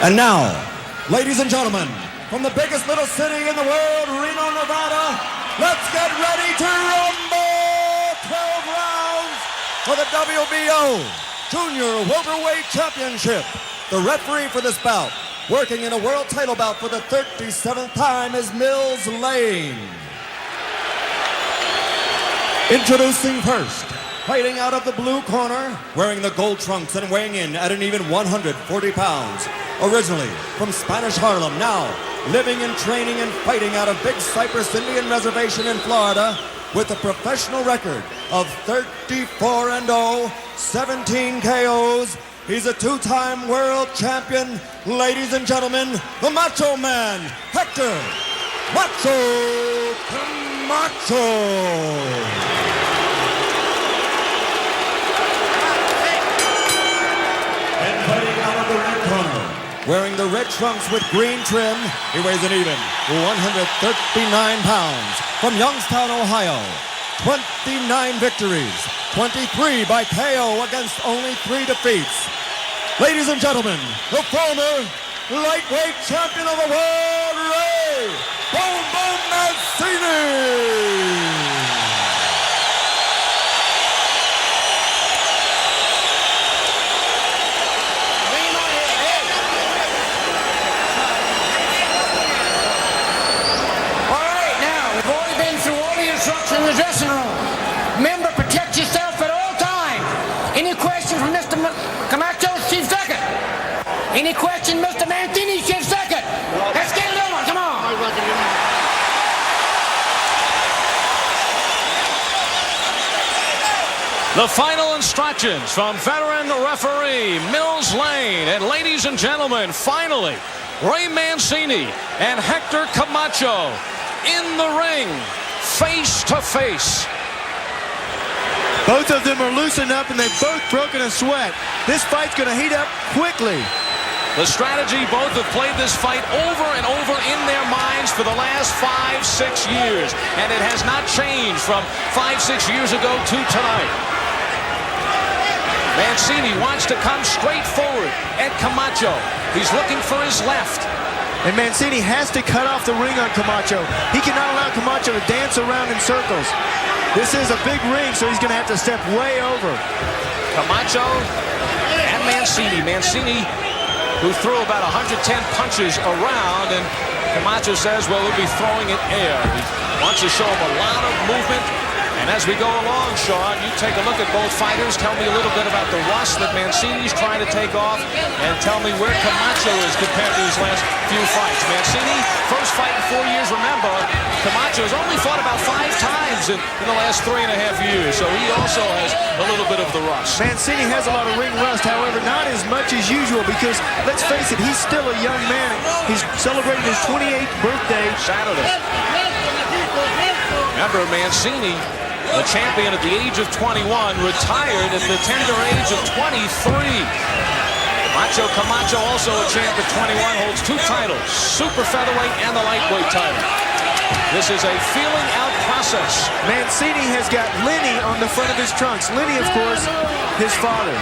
And now, ladies and gentlemen, from the biggest little city in the world, Reno, Nevada, let's get ready to rumble! 12 rounds for the WBO Junior Welterweight Championship. The referee for this bout, working in a world title bout for the 37th time, is Mills Lane. Introducing first, fighting out of the blue corner, wearing the gold trunks and weighing in at an even 140 pounds. Originally from Spanish Harlem, now living and training and fighting out of Big Cypress Indian Reservation in Florida with a professional record of 34-0, 17 KOs. He's a two-time world champion. Ladies and gentlemen, the Macho Man, Hector Macho Camacho. The red corner, wearing the red trunks with green trim, he weighs an even 139 pounds. From Youngstown, Ohio, 29 victories, 23 by KO against only 3 defeats. Ladies and gentlemen, the former lightweight champion of the world, Ray Boom Boom Mancini. In the dressing room. Remember, protect yourself at all times. Any question from Mr. Camacho, Chief Second? Any question, Mr. Mancini, Chief Second? Let's get it on, come on. The final instructions from veteran referee Mills Lane. And ladies and gentlemen, finally, Ray Mancini and Hector Camacho in the ring. Face to face. Both of them are loosened up and they've both broken a sweat. This fight's going to heat up quickly. The strategy, both have played this fight over and over in their minds for the last 5-6 years. And it has not changed from 5-6 years ago to tonight. Mancini wants to come straight forward at Camacho. He's looking for his left. And Mancini has to cut off the ring on Camacho. He cannot allow Camacho to dance around in circles. This is a big ring, so he's going to have to step way over. Camacho and Mancini. Mancini, who threw about 110 punches around, and Camacho says, well, we'll be throwing it air. He wants to show him a lot of movement. And as we go along, Sean, you take a look at both fighters. Tell me a little bit about the rust that Mancini's trying to take off, and tell me where Camacho is compared to his last few fights. Mancini, first fight in 4 years. Remember, Camacho has only fought about 5 times in the last 3.5 years, so he also has a little bit of the rust. Mancini has a lot of ring rust, however, not as much as usual, because, let's face it, he's still a young man. He's celebrating his 28th birthday Saturday. Remember, Mancini, the champion at the age of 21, retired at the tender age of 23. Macho Camacho, also a champ at 21, holds 2 titles, super featherweight and the lightweight title. This is a feeling out process. Mancini has got Lenny on the front of his trunks. Lenny, of course, his father.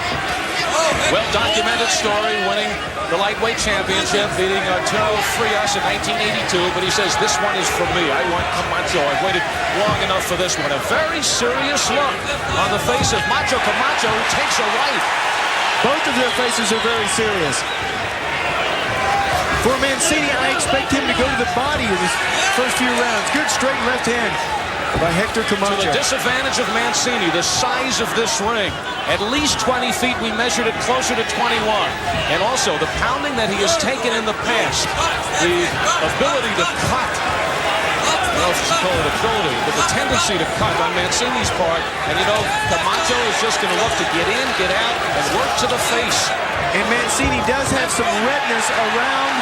Well-documented story, winning the lightweight championship, beating Arturo Frias in 1982, but he says, this one is for me. I want Camacho. I've waited long enough for this one. A very serious look on the face of Macho Camacho, who takes a right. Both of their faces are very serious. For Mancini, I expect him to go to the body in his first few rounds. Good straight left hand by Hector Camacho. To the disadvantage of Mancini, the size of this ring, at least 20 feet. We measured it closer to 21. And also the pounding that he has taken in the past, the ability to cut. I don't know if you call it ability, but the tendency to cut on Mancini's part. And you know, Camacho is just going to look to get in, get out, and work to the face. And Mancini does have some redness around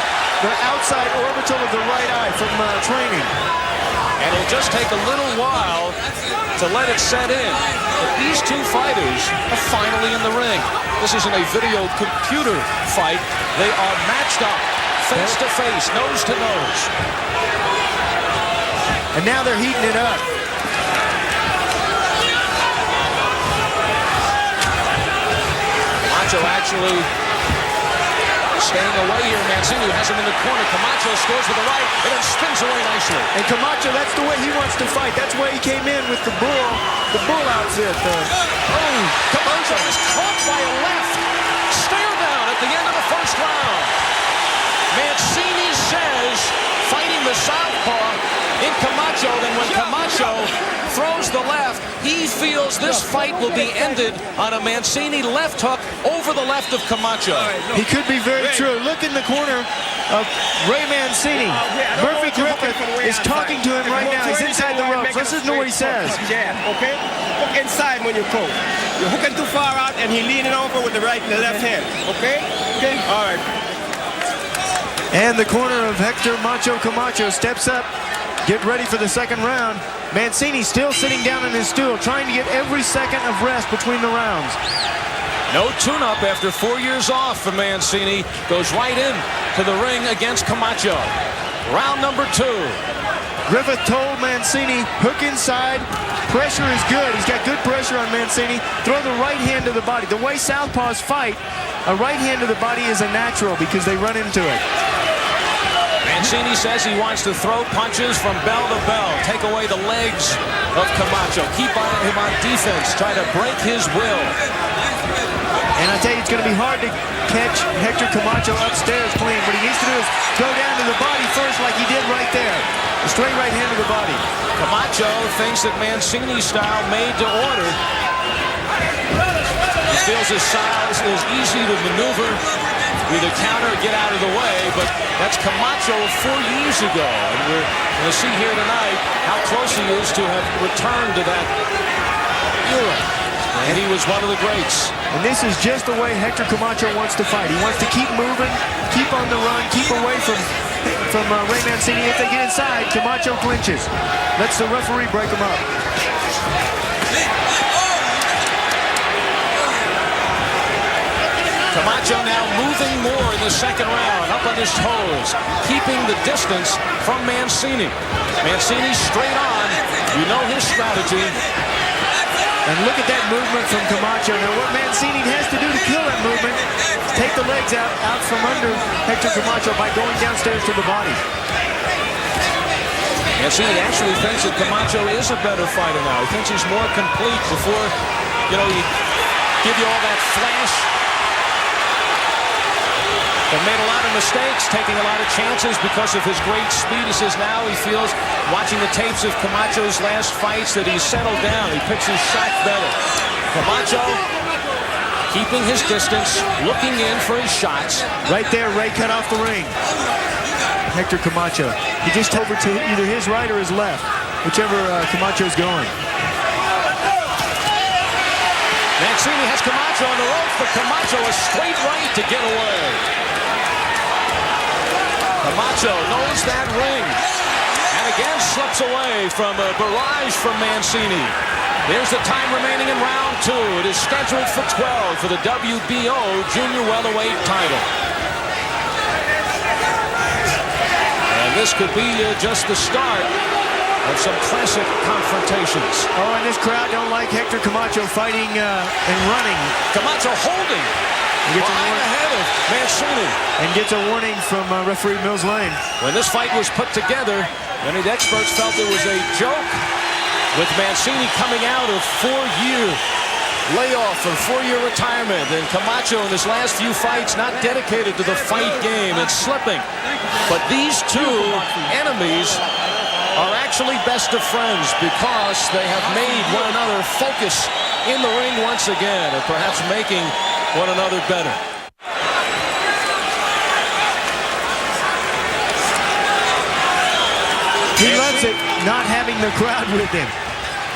the outside orbital of the right eye from training. And it'll just take a little while to let it set in. But these two fighters are finally in the ring. This isn't a video computer fight. They are matched up, face to face, nose to nose. And now they're heating it up. Macho actually Staying away here, Mancini has him in the corner. Camacho scores with the right and then spins away nicely. And Camacho, that's the way he wants to fight. That's where he came in with the bull outfit. Oh, Camacho is caught by a left. Stare down at the end of the first round. Mancini says, fighting the southpaw in Camacho, then when Camacho throws the left, he feels this fight will be ended on a Mancini left hook over the left of Camacho. He could be very true. Look in the corner of Ray Mancini. Murphy Griffith is talking to him right now. He's inside the ropes. Listen to what he says. Okay? Hook inside when you pull. You're hooking too far out and he's leaning over with the right and the left hand. Okay? Okay? All right. And the corner of Hector Macho Camacho steps up. Get ready for the second round. Mancini still sitting down on his stool, trying to get every second of rest between the rounds. No tune-up after 4 years off for Mancini. Goes right in to the ring against Camacho. Round number 2. Griffith told Mancini, hook inside. Pressure is good. He's got good pressure on Mancini. Throw the right hand to the body. The way southpaws fight, a right hand to the body is a natural because they run into it. Mancini says he wants to throw punches from bell to bell, take away the legs of Camacho, keep him on defense, try to break his will. And I tell you, it's going to be hard to catch Hector Camacho upstairs clean. What he needs to do is go down to the body first like he did right there. A straight right hand to the body. Camacho thinks that Mancini's style made to order. He feels his style is easy to maneuver. Either counter or get out of the way, but that's Camacho 4 years ago. And we're going to see here tonight how close he is to have returned to that era. And he was one of the greats. And this is just the way Hector Camacho wants to fight. He wants to keep moving, keep on the run, keep away from Ray Mancini. If they get inside, Camacho clinches. Lets the referee break him up. Camacho now moving more in the second round, up on his toes, keeping the distance from Mancini. Mancini straight on. You know his strategy. And look at that movement from Camacho. Now what Mancini has to do to kill that movement is take the legs out from under Hector Camacho by going downstairs to the body. Mancini actually thinks that Camacho is a better fighter now. He thinks he's more complete before, he give you all that flash. But made a lot of mistakes, taking a lot of chances because of his great speed. He says now he feels, watching the tapes of Camacho's last fights, that he's settled down. He picks his shot better. Camacho keeping his distance, looking in for his shots. Right there, Ray cut off the ring. Hector Camacho. He just over to either his right or his left, whichever Camacho's going. Mancini has Camacho on the ropes, but Camacho a straight right to get away. Camacho knows that ring, and again slips away from a barrage from Mancini. Here's the time remaining in round 2. It is scheduled for 12 for the WBO junior welterweight title. And this could be just the start of some classic confrontations. Oh, and this crowd don't like Hector Camacho fighting and running. Camacho holding behind the head of Mancini. And gets a warning from referee Mills Lane. When this fight was put together, many experts felt it was a joke with Mancini coming out of 4-year layoff or 4-year retirement. And Camacho in his last few fights not dedicated to the fight game and slipping. But these two enemies are actually best of friends because they have made one another focus in the ring once again and perhaps making one another better. He loves it, not having the crowd with him.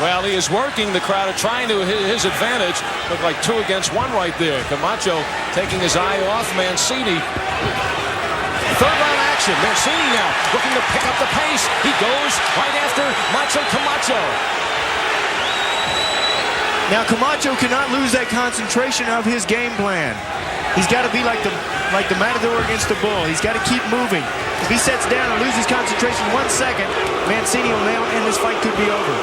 Well, he is working the crowd, trying to his advantage. Looked like 2 against 1 right there. Camacho taking his eye off Mancini. Third round action. Mancini now looking to pick up the pace. He goes right after Macho Camacho. Now Camacho cannot lose that concentration of his game plan. He's got to be like the matador against the bull. He's got to keep moving. If he sets down and loses concentration 1 second, Mancini will nail it and this fight could be over.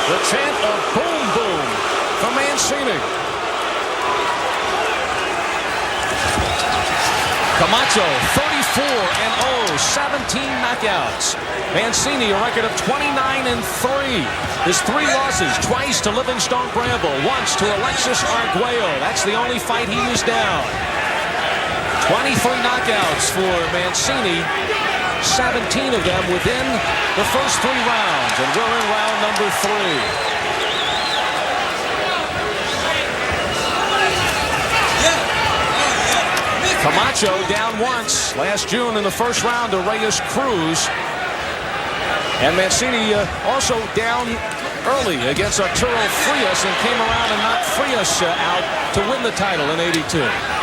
The chant of boom boom from Mancini. Camacho, 34-0, 17 knockouts. Mancini, a record of 29-3. His 3 losses, twice to Livingstone Bramble, once to Alexis Arguello. That's the only fight he was down. 23 knockouts for Mancini, 17 of them within the first 3 rounds, and we're in round number 3. Camacho down once last June in the first round to Reyes Cruz. And Mancini also down early against Arturo Frias and came around and knocked Frias out to win the title in '82.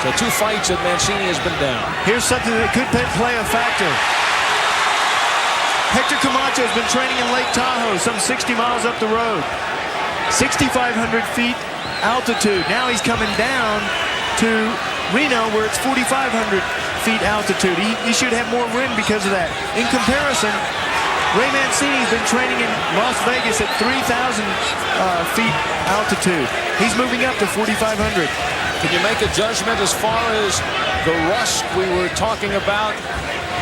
So 2 fights that Mancini has been down. Here's something that could play a factor. Hector Camacho has been training in Lake Tahoe, some 60 miles up the road. 6,500 feet altitude. Now he's coming down to Reno, where it's 4,500 feet altitude. He should have more wind because of that. In comparison, Ray Mancini's been training in Las Vegas at 3,000 feet altitude. He's moving up to 4,500. Can you make a judgment as far as the rust we were talking about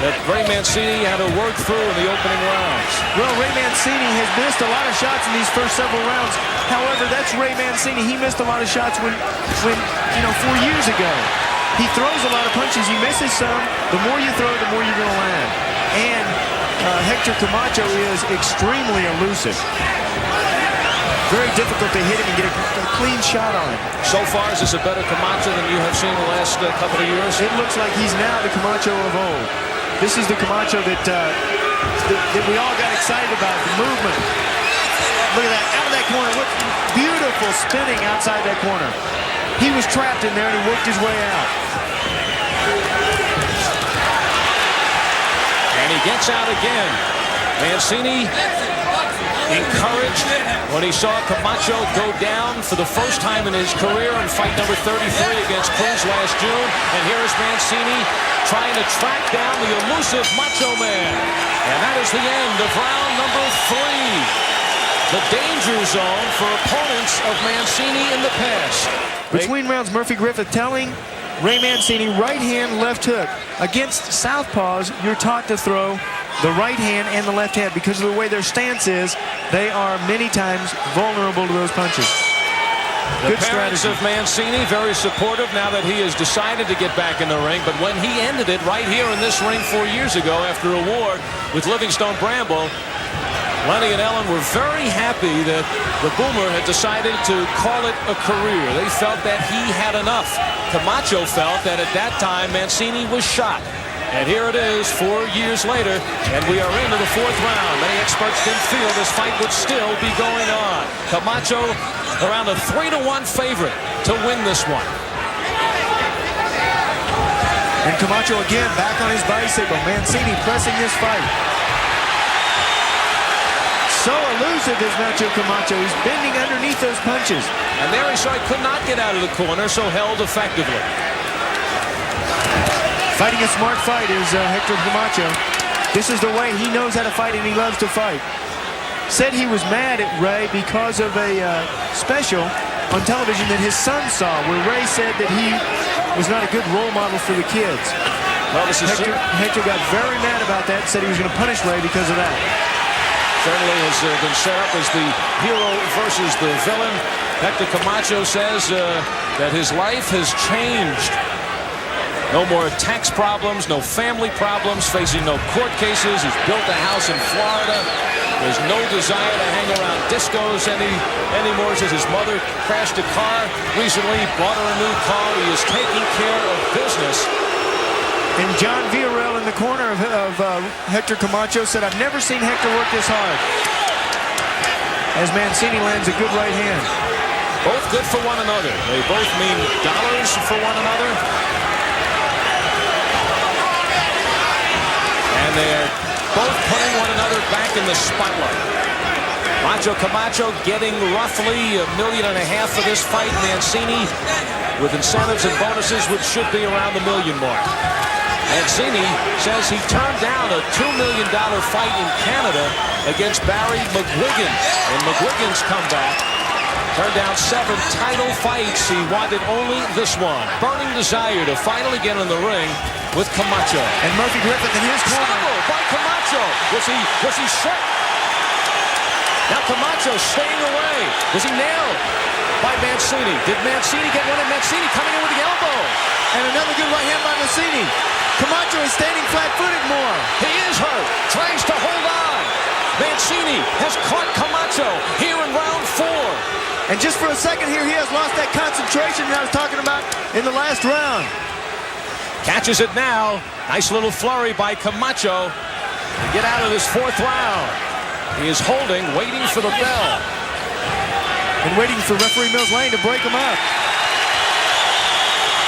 that Ray Mancini had to work through in the opening rounds? Well, Ray Mancini has missed a lot of shots in these first several rounds. However, that's Ray Mancini. He missed a lot of shots when 4 years ago. He throws a lot of punches. He misses some. The more you throw, the more you're going to land. And Hector Camacho is extremely elusive. Very difficult to hit him and get a clean shot on him. So far, is this a better Camacho than you have seen the last couple of years? It looks like he's now the Camacho of old. This is the Camacho that we all got excited about, the movement. Look at that, out of that corner. What beautiful spinning outside that corner. He was trapped in there and he worked his way out. And he gets out again. Mancini encouraged when he saw Camacho go down for the first time in his career in fight number 33 against Cruz last June. And here is Mancini trying to track down the elusive Macho Man. And that is the end of round number 3. The danger zone for opponents of Mancini in the past. Between rounds, Murphy Griffith telling Ray Mancini right hand, left hook. Against southpaws, you're taught to throw the right hand and the left hand because of the way their stance is. They are many times vulnerable to those punches. The parents of Mancini very supportive now that he has decided to get back in the ring. But when he ended it right here in this ring 4 years ago after a war with Livingstone Bramble, Lenny and Ellen were very happy that the Boomer had decided to call it a career. They felt that he had enough. Camacho felt that at that time Mancini was shot. And here it is 4 years later, and we are into the 4th round. Many experts didn't feel this fight would still be going on. Camacho around a 3-1 favorite to win this one. And Camacho again back on his bicycle. Mancini pressing this fight. So elusive is Nacho Camacho. He's bending underneath those punches. And there he saw he could not get out of the corner, so held effectively. Fighting a smart fight is Hector Camacho. This is the way he knows how to fight, and he loves to fight. Said he was mad at Ray because of a special on television that his son saw, where Ray said that he was not a good role model for the kids. Well, this is Hector got very mad about that and said he was going to punish Ray because of that. Certainly has been set up as the hero versus the villain. Hector Camacho says that his life has changed. No more tax problems, no family problems, facing no court cases. He's built a house in Florida. There's no desire to hang around discos anymore. Says his mother crashed a car recently, bought her a new car. He is taking care of business. And John Villarreal in the corner of Hector Camacho said, "I've never seen Hector work this hard." As Mancini lands a good right hand. Both good for one another. They both mean dollars for one another. And they're both putting one another back in the spotlight. Macho Camacho getting roughly $1.5 million for this fight. Mancini with incentives and bonuses, which should be around the $1 million mark. Mancini says he turned down a $2 million fight in Canada against Barry McGuigan. In McGuigan's comeback, Turned down 7 title fights. He wanted only this one. Burning desire to finally get in the ring with Camacho. And Murphy Griffith in his corner. Stumble by Camacho. Was he shot? Now Camacho staying away. Was he nailed by Mancini? Did Mancini get one? And Mancini coming in with the elbow. And another good right hand by Mancini. Camacho is standing flat-footed more. He is hurt. Tries to hold on. Mancini has caught Camacho here in round 4. And just for a second here, he has lost that concentration that I was talking about in the last round. Catches it now. Nice little flurry by Camacho to get out of this 4th round. He is holding, waiting for the bell. And waiting for referee Mills Lane to break him up.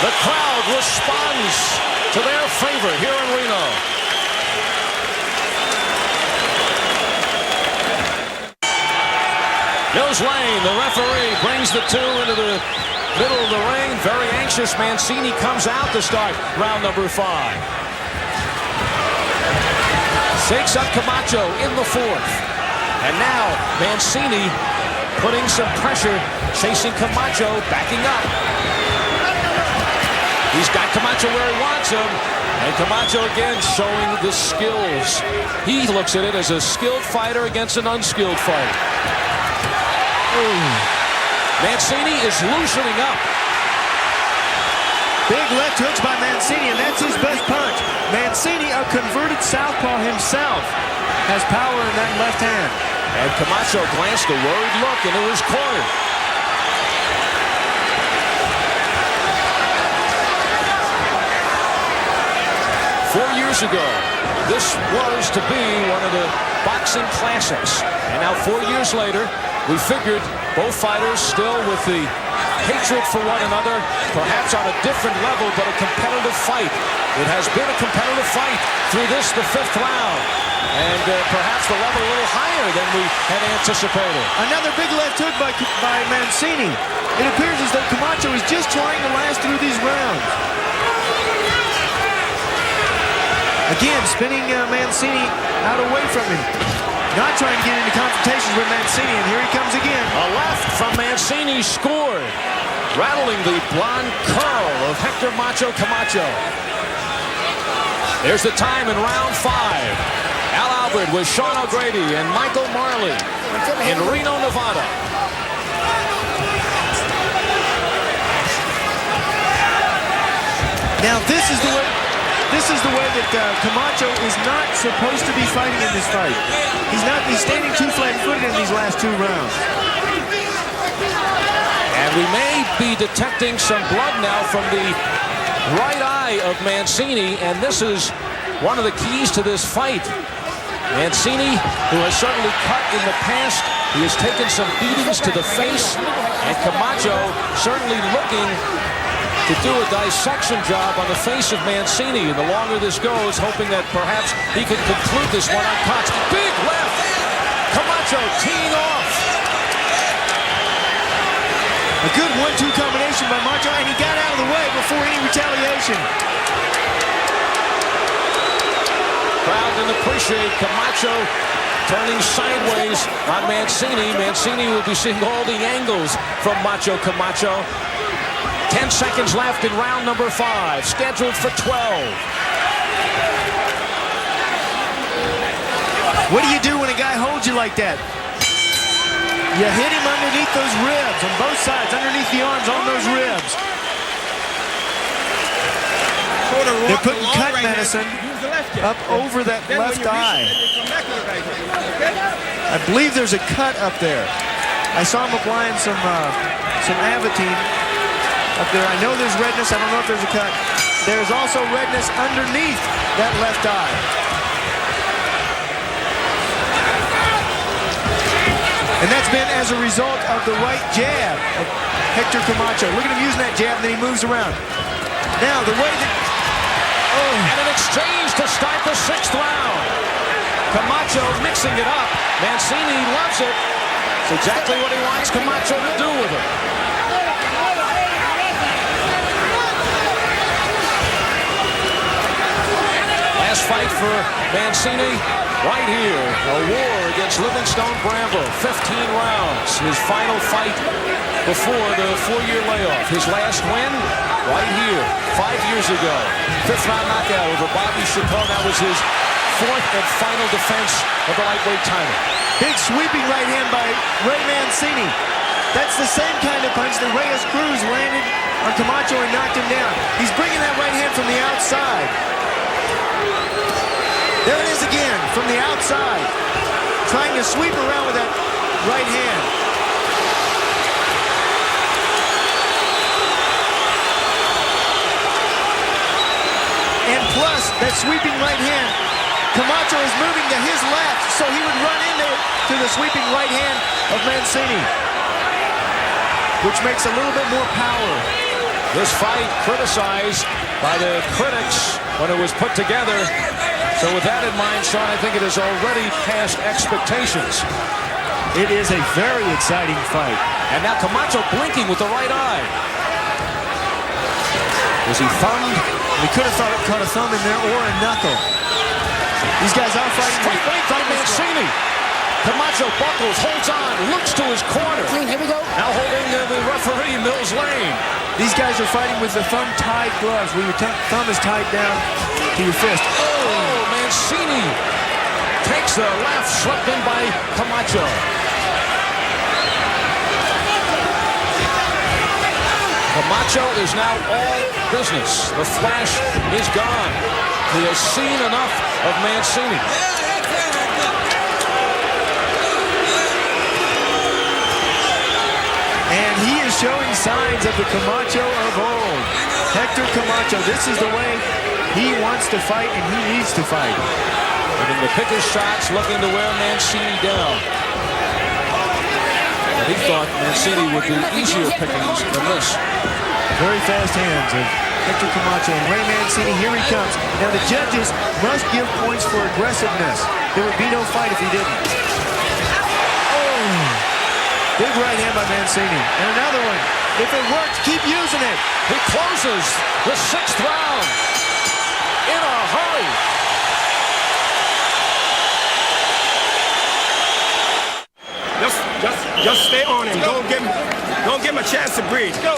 The crowd responds to their favorite here in Reno. Mills Lane, the referee, brings the 2 into the middle of the ring. Very anxious. Mancini comes out to start round number 5. Shakes up Camacho in the 4th. And now Mancini putting some pressure, chasing Camacho, backing up. He's got Camacho where he wants him. And Camacho again showing the skills. He looks at it as a skilled fighter against an unskilled fighter. Mancini is loosening up. Big left hooks by Mancini, and that's his best punch. Mancini, a converted southpaw himself, has power in that left hand. And Camacho glanced a worried look into his corner. Four years ago, this was to be one of the boxing classics. And now 4 years later, we figured both fighters still with the hatred for one another, perhaps on a different level, but a competitive fight. It has been a competitive fight through this, the 5th round. And perhaps the level a little higher than we had anticipated. Another big left hook by Mancini. It appears as though Camacho is just trying to last through these rounds. Again, spinning Mancini out away from him. Not trying to get into confrontations with Mancini, and here he comes again. A left from Mancini scored, rattling the blonde curl of Hector Macho Camacho. There's the time in round 5. Al Albert with Sean O'Grady and Michael Marley in Reno, Nevada. Now this is the way that Camacho is not supposed to be fighting in this fight. He's standing too flat-footed in these last 2 rounds. And we may be detecting some blood now from the right eye of Mancini, and this is one of the keys to this fight. Mancini, who has certainly cut in the past, he has taken some beatings to the face, and Camacho certainly looking to do a dissection job on the face of Mancini. And the longer this goes, hoping that perhaps he can conclude this one untouched. Big left! Camacho teeing off. A good 1-2 combination by Macho, and he got out of the way before any retaliation. Crowd didn't appreciate Camacho turning sideways on Mancini. Mancini will be seeing all the angles from Macho Camacho. 10 seconds left in round number 5, scheduled for 12. What do you do when a guy holds you like that? You hit him underneath those ribs, on both sides, underneath the arms, on those ribs. They're putting cut medicine up over that left eye. I believe there's a cut up there. I saw him applying some Avitine up there. I know there's redness. I don't know if there's a cut. There's also redness underneath that left eye. And that's been as a result of the right jab of Hector Camacho. Look at him using that jab, and then he moves around. Now, the way that... Oh. And an exchange to start the 6th round. Camacho mixing it up. Mancini loves it. It's exactly what he wants Camacho to do with it. Last fight for Mancini right here. A war against Livingstone Bramble. 15 rounds. His final fight before the 4-year layoff. His last win right here 5 years ago. 5th round knockout over Bobby Chacon. That was his 4th and final defense of the lightweight title. Big sweeping right hand by Ray Mancini. That's the same kind of punch that Reyes Cruz landed on Camacho and knocked him down. He's bringing that right hand from the outside. There it is again, from the outside. Trying to sweep around with that right hand. And plus, that sweeping right hand, Camacho is moving to his left, so he would run into the sweeping right hand of Mancini, which makes a little bit more power. This fight criticized by the critics when it was put together. So with that in mind, Sean, I think it is already past expectations. It is a very exciting fight. And now Camacho blinking with the right eye. Was he thumbed? He could have caught a thumb in there or a knuckle. These guys are fighting. Straight right by Mancini. Camacho buckles, holds on, looks to his corner. Clean, here we go. Now holding the referee, Mills Lane. These guys are fighting with the thumb-tied gloves, where your thumb is tied down to your fist. Oh, Mancini takes the left, swept in by Camacho. Camacho is now all business. The flash is gone. He has seen enough of Mancini. And he is showing signs of the Camacho of old. Hector Camacho, this is the way he wants to fight and he needs to fight. And in the pick his shots, looking to wear Mancini down. But he thought Mancini would do easier pickings than this. Very fast hands of Hector Camacho and Ray Mancini. Here he comes. Now the judges must give points for aggressiveness. There would be no fight if he didn't. Big right hand by Mancini. And another one. If it works, keep using it. He closes the 6th round in a hurry. Just stay on him. Don't give him a chance to breathe. Go.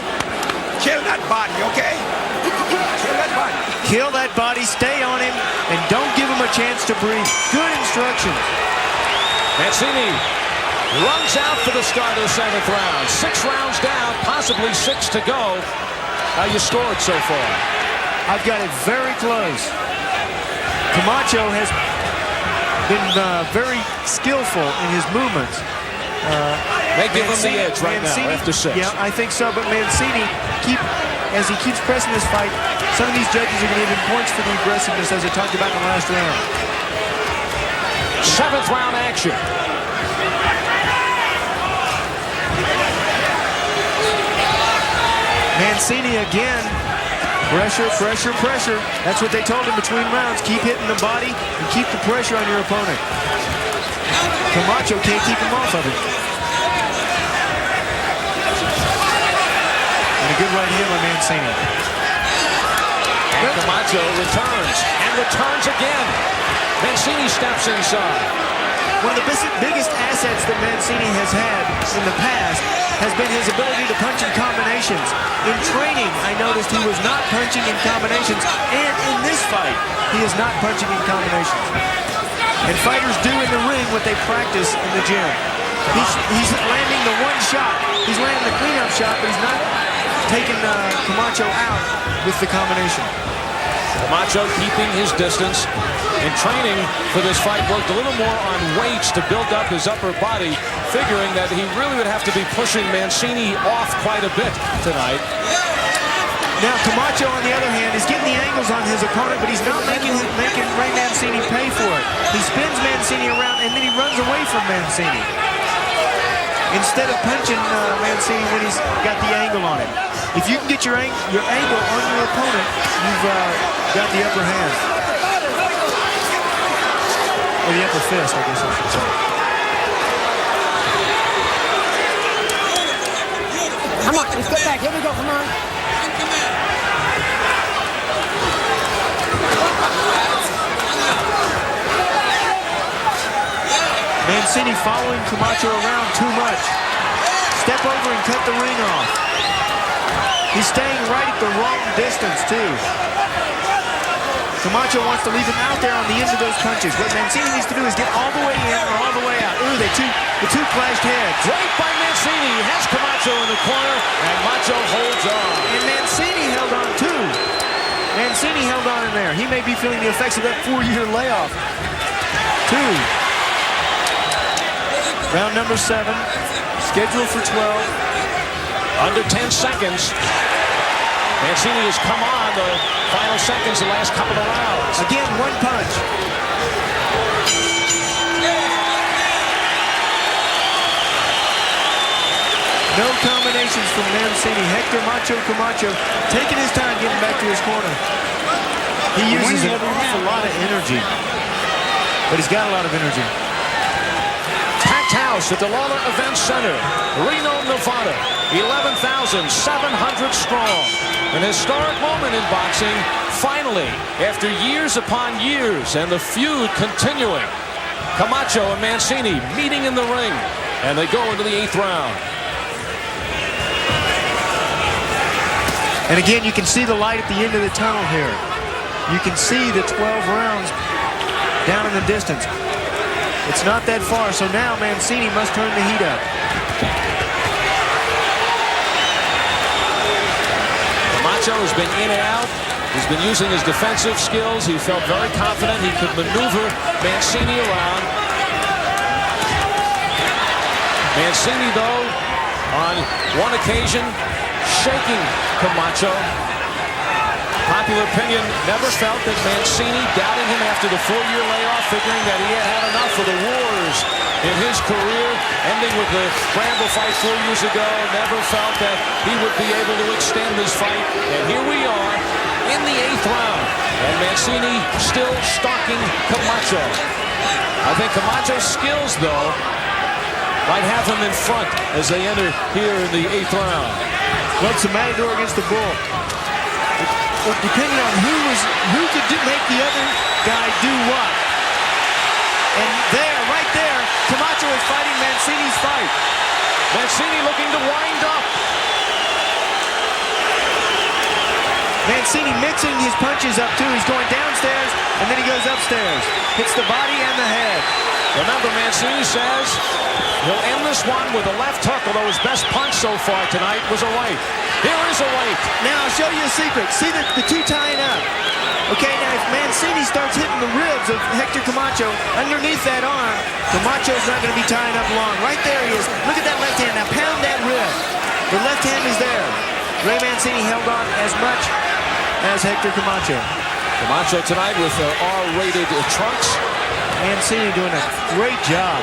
Kill that body, okay? Kill that body. Kill that body, stay on him, and don't give him a chance to breathe. Good instructions. Mancini runs out for the start of the 7th round. 6 rounds down, possibly 6 to go. How you scored so far? I've got it very close. Camacho has been very skillful in his movements. They give him the edge right Mancini, now after 6. Yeah, I think so. But Mancini, as he keeps pressing this fight, some of these judges are going to give him points for the aggressiveness, as I talked about in the last round. 7th round action. Mancini again. Pressure, pressure, pressure. That's what they told him between rounds. Keep hitting the body and keep the pressure on your opponent. Camacho can't keep him off of it. And a good right hand by Mancini. And Camacho returns and returns again. Mancini steps inside. One of the biggest assets that Mancini has had in the past has been his ability to punch in combinations. In training, I noticed he was not punching in combinations, and in this fight, he is not punching in combinations. And fighters do in the ring what they practice in the gym. He's landing the one shot. He's landing the cleanup shot, but he's not taking Camacho out with the combination. Camacho keeping his distance. In training for this fight, worked a little more on weights to build up his upper body, figuring that he really would have to be pushing Mancini off quite a bit tonight. Now Camacho, on the other hand, is getting the angles on his opponent, but he's not making Ray Mancini pay for it. He spins Mancini around, and then he runs away from Mancini, instead of punching Mancini when he's got the angle on him. If you can get your angle on your opponent, you've got the upper hand. Or the upper fist, I guess I should say. Come on, let's get back. Here we go, come on. Mancini following Camacho around too much. Step over and cut the ring off. He's staying right at the wrong distance, too. Camacho wants to leave him out there on the end of those punches. What Mancini needs to do is get all the way in or all the way out. Ooh, the two clashed heads. Right by Mancini. He has Camacho in the corner, and Macho holds on. And Mancini held on, too. Mancini held on in there. He may be feeling the effects of that 4-year layoff. 2. Round number 7. Scheduled for 12. Under 10 seconds. Mancini has come on the final seconds, the last couple of rounds. Again, one punch. No combinations from Mancini. Hector Macho Camacho taking his time getting back to his corner. He uses an awful lot of energy, but he's got a lot of energy. Packed house at the Lawler Event Center, Reno, Nevada. 11,700 strong. An historic moment in boxing. Finally, after years upon years and the feud continuing, Camacho and Mancini meeting in the ring, and they go into the 8th round. And again, you can see the light at the end of the tunnel here. You can see the 12 rounds down in the distance. It's not that far, so now Mancini must turn the heat up. Camacho has been in and out. He's been using his defensive skills. He felt very confident he could maneuver Mancini around. Mancini, though, on one occasion, shaking Camacho. Popular opinion never felt that Mancini, doubting him after the 4-year layoff, figuring that he had had enough of the wars in his career, ending with the Bramble fight 4 years ago, never felt that he would be able to extend this fight. And here we are in the 8th round, and Mancini still stalking Camacho. I think Camacho's skills, though, might have him in front as they enter here in the 8th round. Well, it's the Matador against the Bull. Depending on who could make the other guy do what. And there, right there, Camacho is fighting Mancini's fight. Mancini looking to wind up. Mancini mixing his punches up too. He's going downstairs and then he goes upstairs. Hits the body and the head. Remember, Mancini says he'll end this one with a left hook, although his best punch so far tonight was a right. Here is a right. Now I'll show you a secret. See the two tying up. Okay, now if Mancini starts hitting the ribs of Hector Camacho underneath that arm, Camacho's not going to be tying up long. Right there he is. Look at that left hand. Now pound that rib. The left hand is there. Ray Mancini held on as much as Hector Camacho. Camacho tonight with R-rated trunks. Mancini doing a great job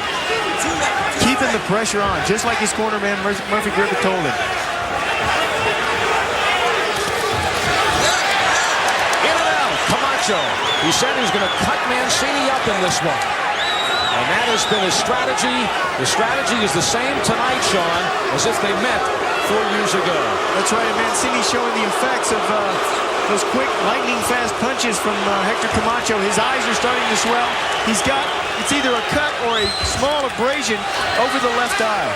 keeping the pressure on, just like his cornerman Murphy Griffith told him. In and out, Camacho. He said he was going to cut Mancini up in this one. And that has been his strategy. The strategy is the same tonight, Sean, as if they met 4 years ago. That's right, and Mancini showing the effects of those quick, lightning-fast punches from Hector Camacho. His eyes are starting to swell. He's got, it's either a cut or a small abrasion over the left eye.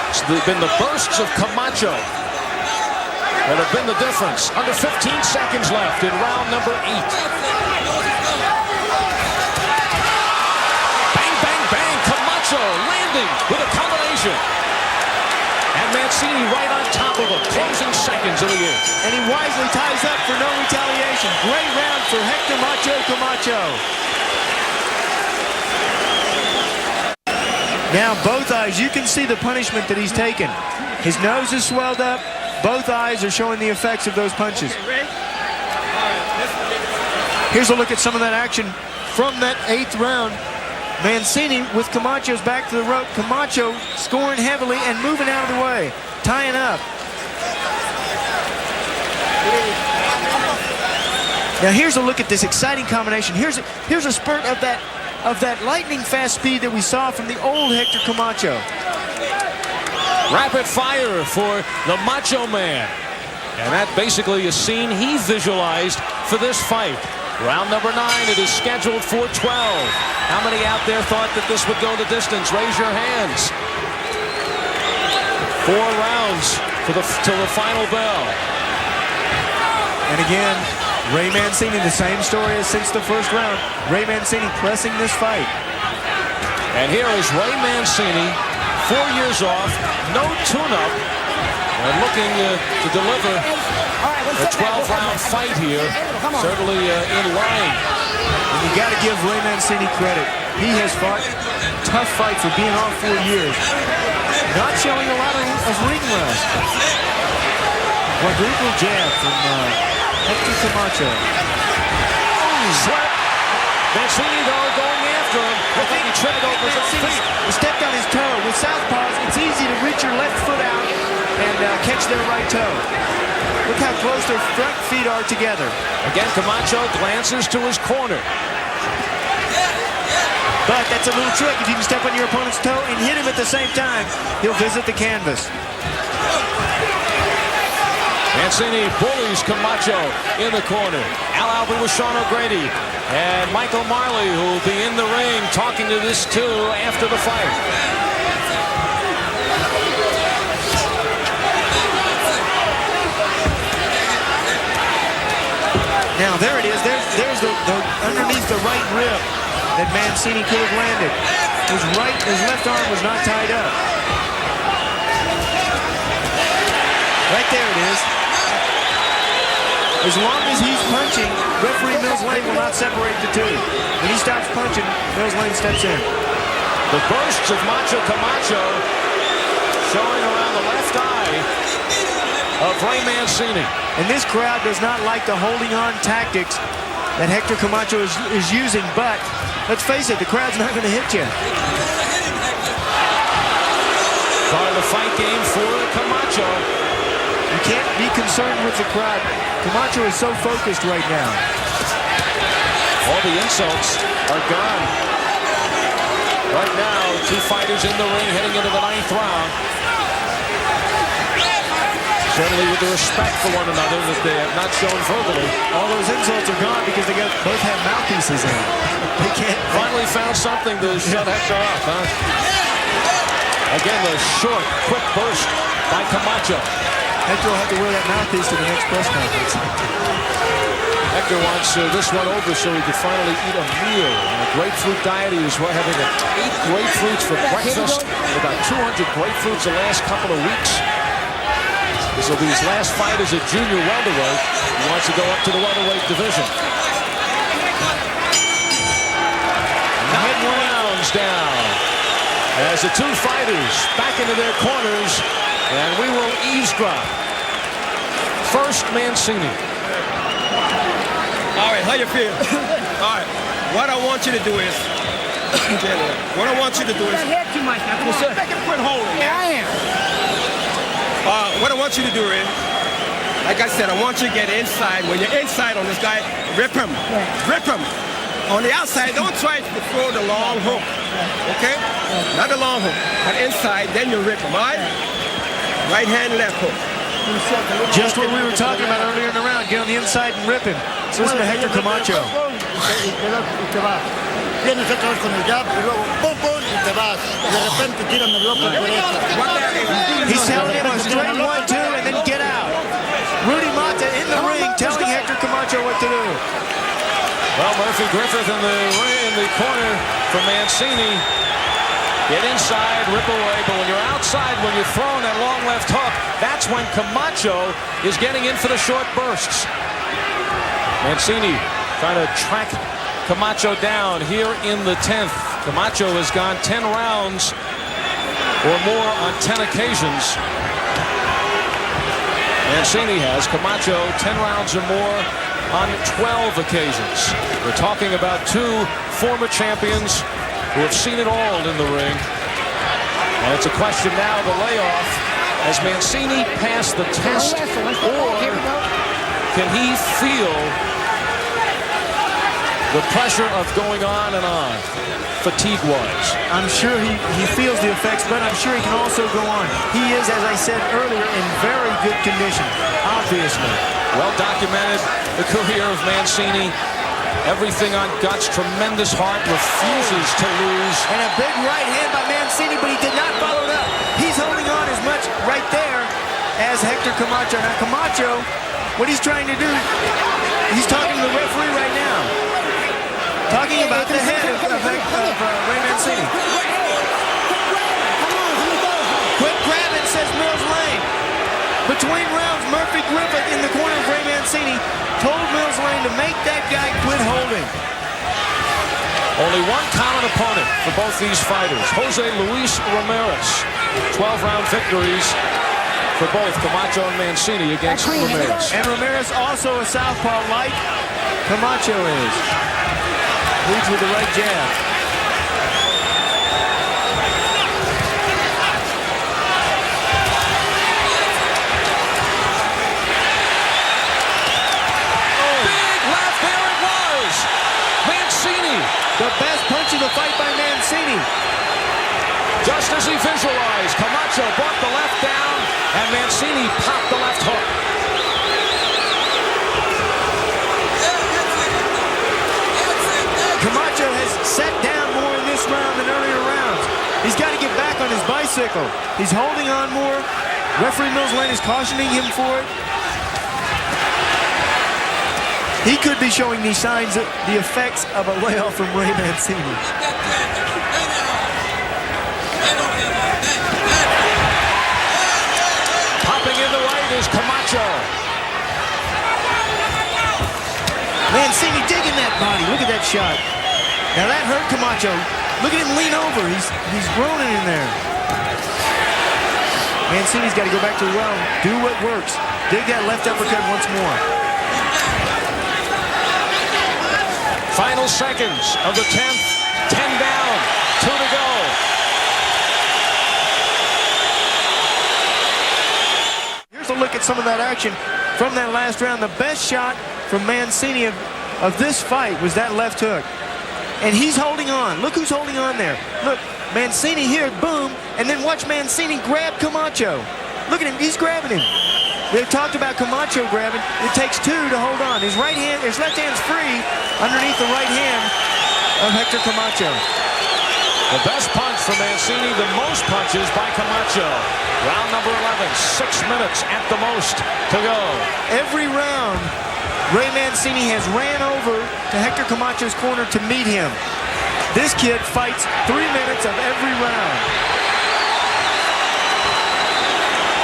It's been the bursts of Camacho that have been the difference. Under 15 seconds left in round number 8. Bang, bang, bang. Camacho landing with a combination. And Mancini right on top of him, closing seconds of the year. And he wisely ties up for no retaliation. Great round for Hector Macho Camacho. Now both eyes, you can see the punishment that he's taken. His nose is swelled up. Both eyes are showing the effects of those punches. Here's a look at some of that action from that 8th round. Mancini with Camacho's back to the rope. Camacho scoring heavily and moving out of the way, tying up. Now here's a look at this exciting combination. Here's a spurt of that lightning fast speed that we saw from the old Hector Camacho. Rapid fire for the Macho Man. And that basically a scene he visualized for this fight. Round number 9, it is scheduled for 12. How many out there thought that this would go the distance? Raise your hands. 4 rounds till the final bell. And again, Ray Mancini, the same story as since the first round. Ray Mancini pressing this fight. And here is Ray Mancini, 4 years off, no tune-up, and looking to deliver a 12-round fight here, certainly in line. And you got to give Ray Mancini credit. He has fought tough fights for being off 4 years. Not showing a lot of ring rust. Quadruple jab from Hector Camacho. Swept. Mancini, though, going after him. I think he tripped over his own feet. He stepped on his toe. With southpaws, it's easy to reach your left foot out and catch their right toe. Look how close their front feet are together. Again, Camacho glances to his corner. But that's a little trick. If you can step on your opponent's toe and hit him at the same time, he'll visit the canvas. Mancini bullies Camacho in the corner. Al Albert with Sean O'Grady. And Michael Marley, who will be in the ring talking to this two after the fight. Now there it is. There's the underneath the right rib that Mancini could have landed. His left arm was not tied up. Right there it is. As long as he's punching, referee Mills Lane will not separate the two. When he stops punching, Mills Lane steps in. The bursts of Macho Camacho showing around the left eye of Ray Mancini. And this crowd does not like the holding on tactics that Hector Camacho is using, but let's face it, the crowd's not going to hit you. Part of the fight game for Camacho. You can't be concerned with the crowd. Camacho is so focused right now. All the insults are gone. Right now, two fighters in the ring heading into the 9th round. Certainly with the respect for one another that they have not shown verbally. All those insults are gone because they both have mouthpieces in. They can't. Finally found something to shut Hector up, huh? Again, the short, quick burst by Camacho. Hector will have to wear that mouthpiece to the next press conference. Hector wants this one over so he could finally eat a meal. On a grapefruit diet, he was having 8 grapefruits for breakfast. About 200 grapefruits the last couple of weeks. This will be his last fight as a junior welterweight. He wants to go up to the welterweight division. 9 rounds down as the two fighters back into their corners, and we will eavesdrop. First, Mancini. All right, how you feel? All right, what I want you to do is, what I want you to do is, quit holding. Yeah, I am. What I want you to do is, like I said, I want you to get inside. When you're inside on this guy, rip him. Rip him. On the outside, don't try to throw the long hook. Okay? Not the long hook, but inside, then you rip him, all right? Right hand, left hook. Just what we were talking about earlier in the round. Get on the inside and rip him. So listen to Hector Camacho. Vienes otra vez con el jab y luego pum pum y te vas. De repente tiran el loco por derecha. He's telling him a straight 1-2 and then get out. Rudy Mata in the ring telling Hector Camacho what to do. Well, Murphy Griffith in the corner for Mancini. Get inside, rip away, but when you're outside, when you're throwing that long left hook, that's when Camacho is getting in for the short bursts. Mancini trying to track Camacho down here in the 10th. Camacho has gone 10 rounds or more on 10 occasions. Mancini has. Camacho 10 rounds or more on 12 occasions. We're talking about two former champions who have seen it all in the ring. And it's a question now of the layoff. Has Mancini passed the test, or can he feel the pressure of going on and on. Fatigue was. I'm sure he feels the effects, but I'm sure he can also go on. He is, as I said earlier, in very good condition, obviously. Well documented, the career of Mancini. Everything on guts, tremendous heart, refuses to lose. And a big right hand by Mancini, but he did not follow it up. He's holding on as much right there as Hector Camacho. Now Camacho, what he's trying to do, he's talking to the referee right now. Talking about the head of Ray Mancini. Quick grab it, says Mills Lane. Between rounds, Murphy Griffith in the corner of Ray Mancini told Mills Lane to make that guy quit holding. Only one common opponent for both these fighters, Jose Luis Ramirez. 12-round victories for both Camacho and Mancini against Ramirez. And Ramirez also a southpaw like Camacho is. Leads with the right jab. The best punch of the fight by Mancini. Just as he visualized, Camacho brought the left down, and Mancini popped the left hook. Camacho has sat down more in this round than earlier rounds. He's got to get back on his bicycle. He's holding on more. Referee Mills Lane is cautioning him for it. He could be showing these signs of the effects of a layoff from Ray Mancini. Popping in the right is Camacho. Mancini digging that body. Look at that shot. Now that hurt Camacho. Look at him lean over. He's groaning in there. Mancini's got to go back to the well. Do what works. Dig that left uppercut once more. Final seconds of the 10th. 10 down, 2 to go. Here's a look at some of that action from that last round. The best shot from Mancini of this fight was that left hook. And he's holding on. Look who's holding on there. Look, Mancini here, boom. And then watch Mancini grab Camacho. Look at him, he's grabbing him. They've talked about Camacho grabbing. It takes two to hold on. His right hand, his left hand's free underneath the right hand of Hector Camacho. The best punch for Mancini, the most punches by Camacho. Round number 11, 6 minutes at the most to go. Every round, Ray Mancini has ran over to Hector Camacho's corner to meet him. This kid fights 3 minutes of every round.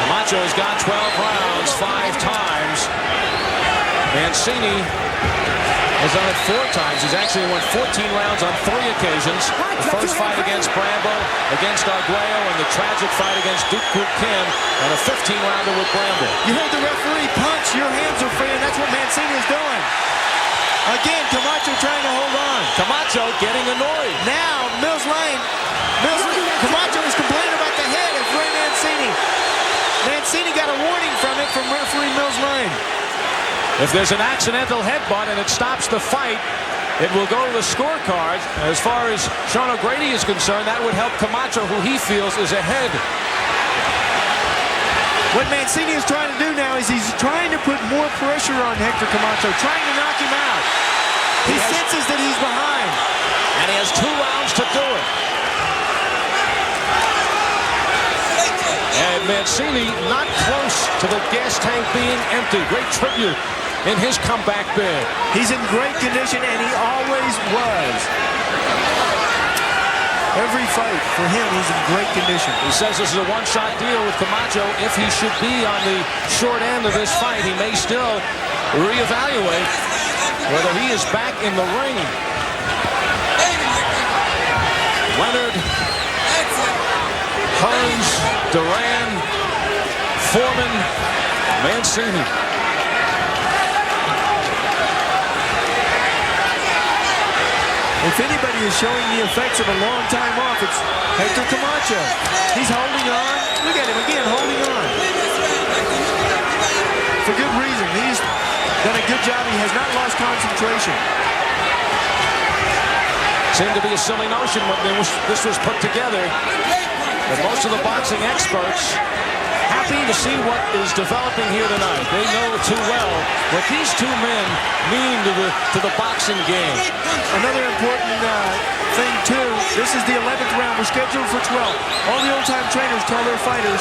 Camacho's got 12 rounds 5 times. Mancini has done it 4 times. He's actually won 14 rounds on 3 occasions. The first fight against Brambo, against Arguello, and the tragic fight against Duke Koo Kim, and a 15-rounder with Brambo. You heard the referee punch, your hands are free, and that's what Mancini is doing. Again, Camacho trying to hold on. Camacho getting annoyed. Now, Camacho is complaining about the head of Ray Mancini. Mancini got a warning from it from referee Mills Lane. If there's an accidental headbutt and it stops the fight, it will go to the scorecard. As far as Sean O'Grady is concerned, that would help Camacho, who he feels is ahead. What Mancini is trying to do now is he's trying to put more pressure on Hector Camacho, trying to knock him out. He senses that he's behind. And he has 2 rounds to do it. And Mancini not close to the gas tank being empty. Great tribute in his comeback bid. He's in great condition, and he always was. Every fight for him, he's in great condition. He says this is a one-shot deal with Camacho. If he should be on the short end of this fight, he may still reevaluate whether he is back in the ring. Leonard, Hearns, Duran, Foreman, Mancini. If anybody is showing the effects of a long time off, it's Hector Camacho. He's holding on. Look at him again, holding on. For good reason. He's done a good job. He has not lost concentration. Seemed to be a silly notion when this was put together. But most of the boxing experts happy to see what is developing here tonight. They know too well what these two men mean to the boxing game. Another important thing, too, this is the 11th round. We're scheduled for 12. All the old-time trainers tell their fighters,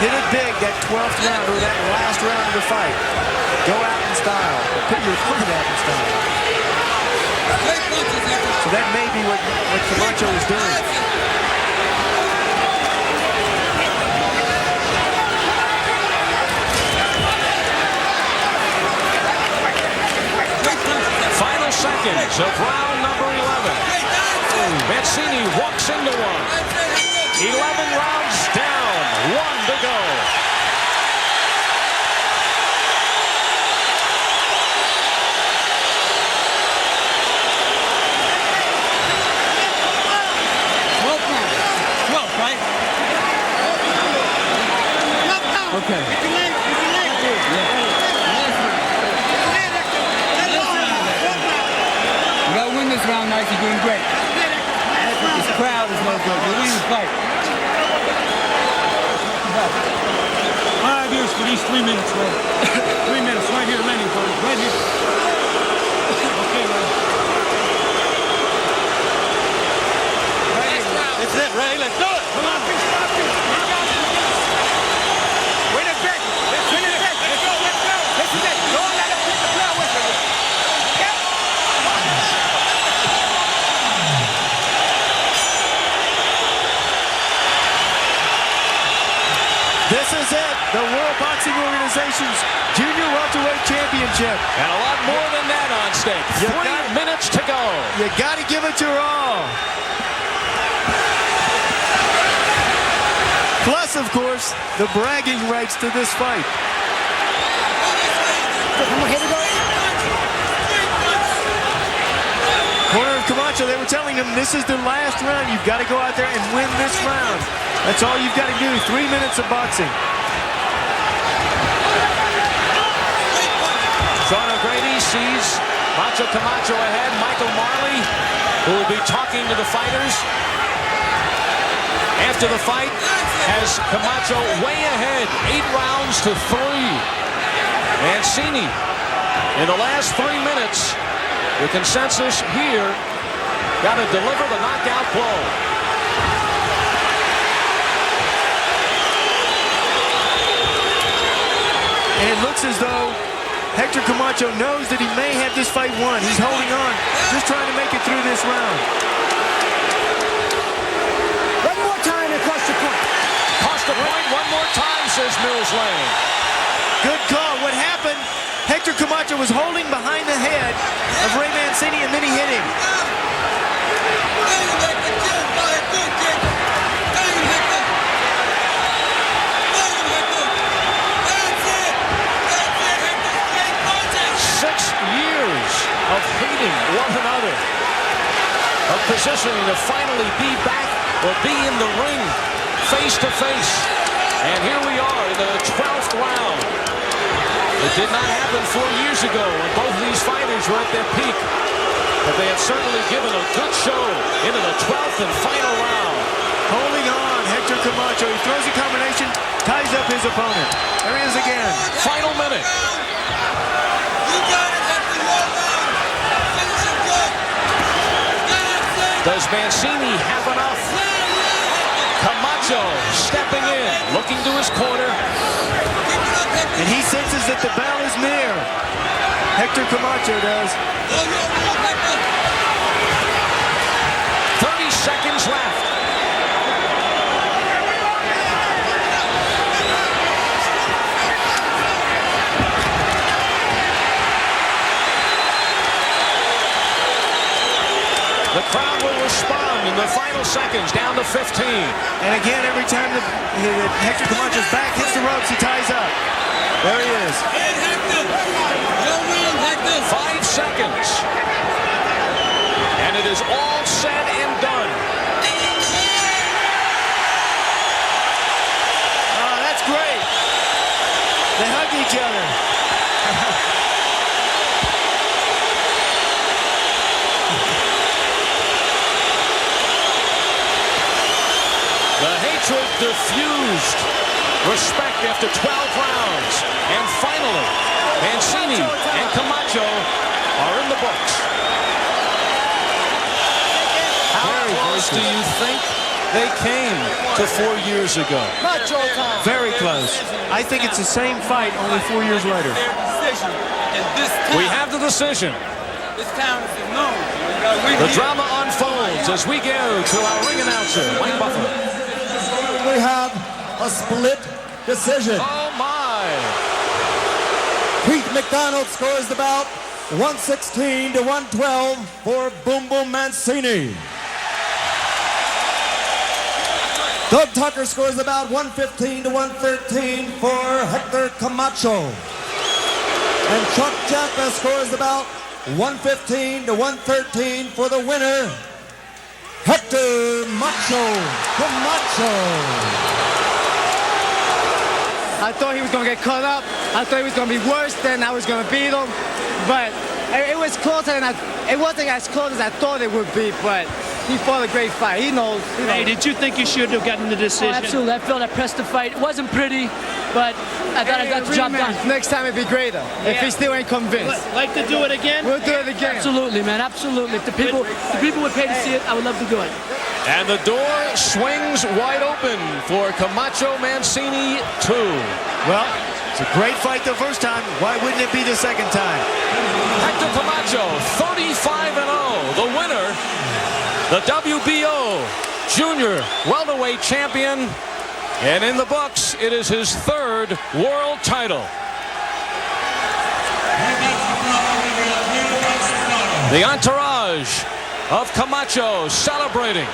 hit it big that 12th round or that last round of the fight. Go out in style. Put your foot out in style. So that may be what Camacho is doing. Final seconds of round number 11. Mancini walks into one. 11 rounds down, 1 to go. Okay. You gotta win this round, Mike. You're doing great. This crowd is no good. You're winning the fight. 5 years for these 3 minutes, man. 3 minutes right here, landing party. Right here. Okay, man. That's it, Ray. Let's do it. Come on. Win it big. Win it big. Let's go. Let's go. This is it. Don't let it take the crowd with you. This is it, the World Boxing Organization's Junior Welterweight Championship. And a lot more than that on stake. 3 minutes to go. You got to give it your all. Plus, of course, the bragging rights to this fight. Corner of Camacho, they were telling him this is the last round. You've got to go out there and win this round. That's all you've got to do. 3 minutes of boxing. Sean O'Grady sees Macho Camacho ahead. Michael Marley, who will be talking to the fighters after the fight, has Camacho way ahead, 8 rounds to 3. Mancini, in the last 3 minutes, the consensus here, got to deliver the knockout blow. And it looks as though Hector Camacho knows that he may have this fight won. He's holding on, just trying to make it through this round. One more time and cost the point. Cost the point 1 more time, says Mills Lane. Good call. What happened, Hector Camacho was holding behind the head of Ray Mancini, and then he hit him. Of hating one another, of positioning to finally be back or be in the ring face to face. And here we are in the 12th round. It did not happen 4 years ago when both of these fighters were at their peak, but they have certainly given a good show into the 12th and final round. Holding on, Hector Camacho. He throws a combination, ties up his opponent. There he is again. Final minute. Does Mancini have enough? Camacho stepping in, looking to his corner. And he senses that the bell is near. Hector Camacho does. 30 seconds left. The crowd will respond in the final seconds, down to 15. And again, every time that Hector Camacho's back hits the ropes, he ties up. There he is. 5 seconds. And it is all said and done. Oh, that's great. They hug each other. Hatred diffused. Respect after 12 rounds. And finally, Mancini and Camacho are in the books. How close do you think they came to 4 years ago? Very close. I think it's the same fight, only 4 years later. We have the decision. This town is known. The drama unfolds as we go to our ring announcer, Mike Buffalo. We have a split decision. Oh, my. Keith McDonald scores the bout 116 to 112 for Boom Boom Mancini. Doug Tucker scores the bout 115 to 113 for Hector Camacho. And Chuck Jacka scores the bout 115 to 113 for the winner, Hector Camacho. I thought he was going to get cut up. I thought he was going to be worse than I was going to beat him. But it was closer than it wasn't as close as I thought it would be, but he fought a great fight. He knows. Hey, did you think you should have gotten the decision? Oh, absolutely. I felt I pressed the fight. It wasn't pretty, but I thought I got the job done. Next time it'd be greater. If he still ain't convinced. Like to do it again? We'll do it again. Absolutely, man. Absolutely. If the people would pay to see it, I would love to do it. And the door swings wide open for Camacho Mancini 2. Well, it's a great fight the first time. Why wouldn't it be the second time? Hector Camacho, 35-0. The winner, the WBO junior welterweight champion. And in the books, it is his 3rd world title. The entourage of Camacho celebrating.